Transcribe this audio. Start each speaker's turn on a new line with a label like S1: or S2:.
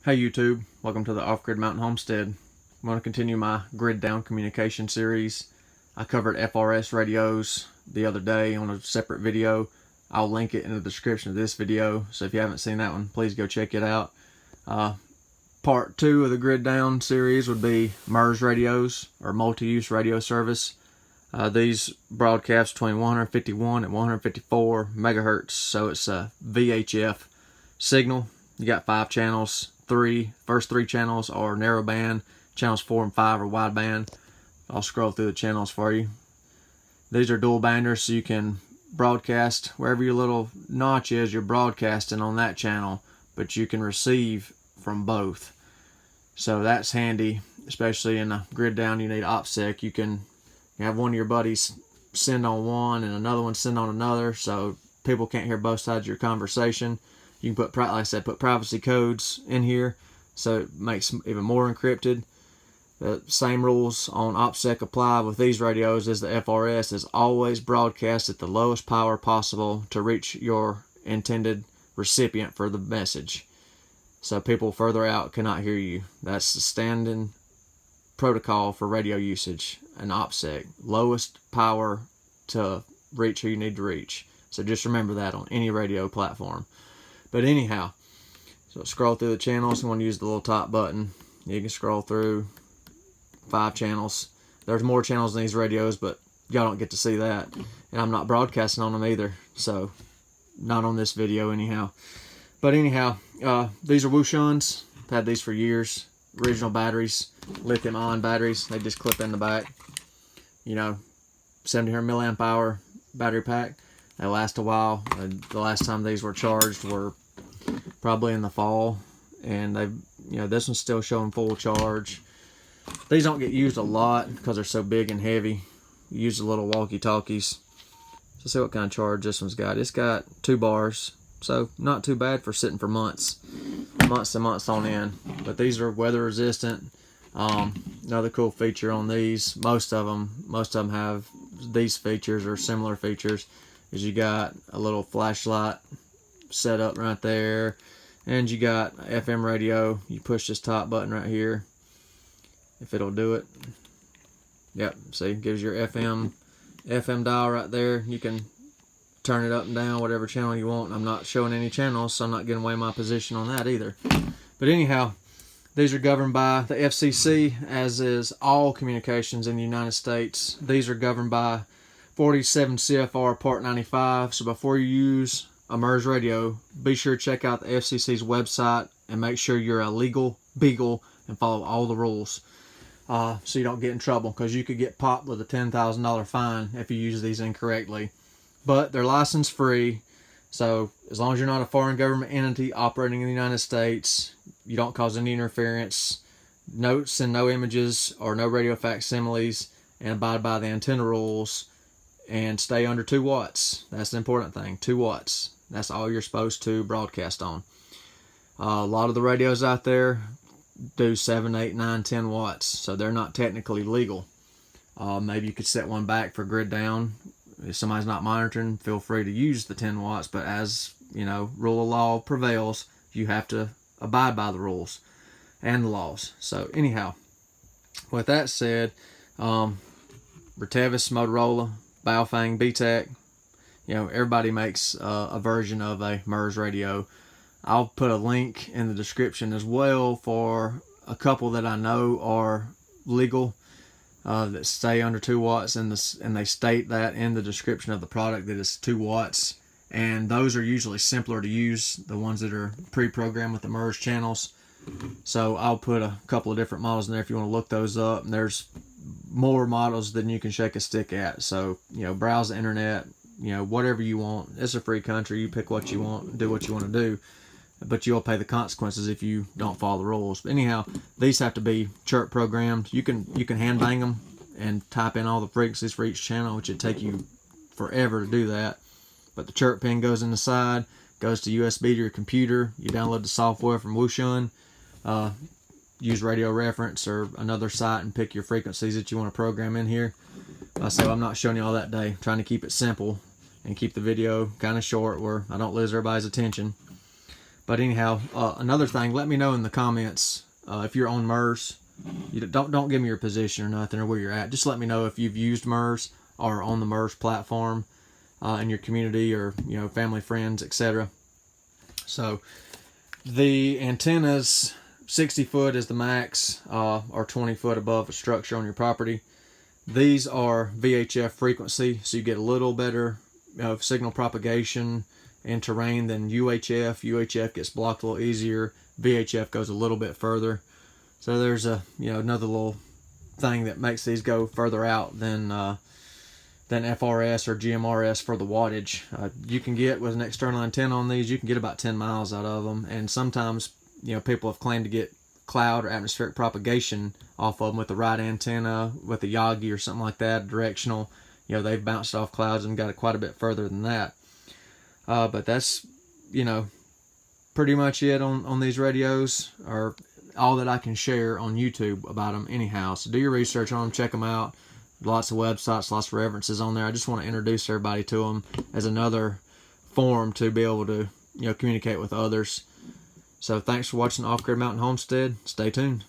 S1: Hey YouTube, welcome to the Off-Grid Mountain Homestead. I'm going to continue my grid down communication series. I covered FRS radios the other day on a separate video. I'll link it in the description of this video, so if you haven't seen that one, please go check it out. Part 2 of the grid down series would be MURS radios, or multi-use radio service. These broadcast between 151 and 154 megahertz, so it's a VHF signal. You got 5 channels. First three channels are narrowband, channels 4 and 5 are wideband. I'll scroll through the channels for you. These are dual banders, so you can broadcast wherever your little notch is. You're broadcasting on that channel, but you can receive from both. So that's handy, especially in a grid down. You need OPSEC. You can have one of your buddies send on one and another one send on another, so people can't hear both sides of your conversation. You can put, like I said, put privacy codes in here, so it makes them even more encrypted. The same rules on OPSEC apply with these radios as the FRS. Is always broadcast at the lowest power possible to reach your intended recipient for the message. So people further out cannot hear you. That's the standing protocol for radio usage, an OPSEC. Lowest power to reach who you need to reach. So just remember that on any radio platform. But anyhow, so scroll through the channels. You want to use the little top button. You can scroll through 5 channels. There's more channels in these radios, but y'all don't get to see that. And I'm not broadcasting on them either, so not on this video anyhow. But anyhow, these are Wushuns. I've had these for years. Original batteries, lithium-ion batteries. They just clip in the back. You know, 700 milliamp hour battery pack. They last a while. The last time these were charged were probably in the fall, and this one's still showing full charge. These don't get used a lot because they're so big and heavy. You use the little walkie-talkies. So see what kind of charge this one's got. It's got 2 bars, so not too bad for sitting for months and months on end. But these are weather resistant. Another cool feature on these, most of them have these features or similar features, is you got a little flashlight set up right there, and you got FM radio. You push this top button right here, if it'll do it. Yep, see, gives your FM dial right there. You can turn it up and down, whatever channel you want. I'm not showing any channels, so I'm not giving away my position on that either. But anyhow, these are governed by the FCC, as is all communications in the United States. These are governed by 47 CFR Part 95. So before you use a MURS radio, be sure to check out the FCC's website and make sure you're a legal beagle and follow all the rules, so you don't get in trouble, because you could get popped with a $10,000 fine if you use these incorrectly. But they're license free, so as long as you're not a foreign government entity operating in the United States, you don't cause any interference, send no images or no radio facsimiles, and abide by the antenna rules, and stay under 2 watts. That's the important thing. 2 watts. That's all you're supposed to broadcast on. A lot of the radios out there do 7, 8, 9, 10 watts, so they're not technically legal. Maybe you could set one back for grid down. If somebody's not monitoring, feel free to use the 10 watts, but as you know, rule of law prevails. You have to abide by the rules and the laws. So anyhow, with that said, Retevis, Motorola, Baofeng, BTech, everybody makes a version of a MURS radio. I'll put a link in the description as well for a couple that I know are legal, that stay under 2 watts, and they state that in the description of the product that it's 2 watts. And those are usually simpler to use, the ones that are pre-programmed with the MURS channels. So I'll put a couple of different models in there if you want to look those up. And there's more models than you can shake a stick at. So, browse the internet, whatever you want. It's a free country. You pick what you want, do what you want to do. But you'll pay the consequences if you don't follow the rules. But anyhow, these have to be chirp programmed. You can hand bang them and type in all the frequencies for each channel, which would take you forever to do that. But the chirp pin goes in the side, goes to USB to your computer. You download the software from Wushuan. Use Radio Reference or another site and pick your frequencies that you want to program in here. So I'm not showing you all that day. I'm trying to keep it simple and keep the video kind of short where I don't lose everybody's attention. But anyhow, another thing, let me know in the comments if you're on MURS. You don't give me your position or nothing or where you're at. Just let me know if you've used MURS or on the MURS platform in your community, or family, friends, etc. So the antennas, 60 foot is the max, or 20 foot above a structure on your property. These are VHF frequency, so you get a little better signal propagation in terrain than UHF. UHF gets blocked a little easier. VHF goes a little bit further. So there's another little thing that makes these go further out than FRS or GMRS for the wattage. You can get, with an external antenna on these, you can get about 10 miles out of them. And sometimes people have claimed to get cloud or atmospheric propagation off of them with the right antenna, with the Yagi or something like that, directional. They've bounced off clouds and got it quite a bit further than that. But that's pretty much it on these radios, or all that I can share on YouTube about them anyhow. So do your research on them, check them out. Lots of websites, lots of references on there. I just want to introduce everybody to them as another form to be able to communicate with others. So thanks for watching Off Grid Mountain Homestead. Stay tuned.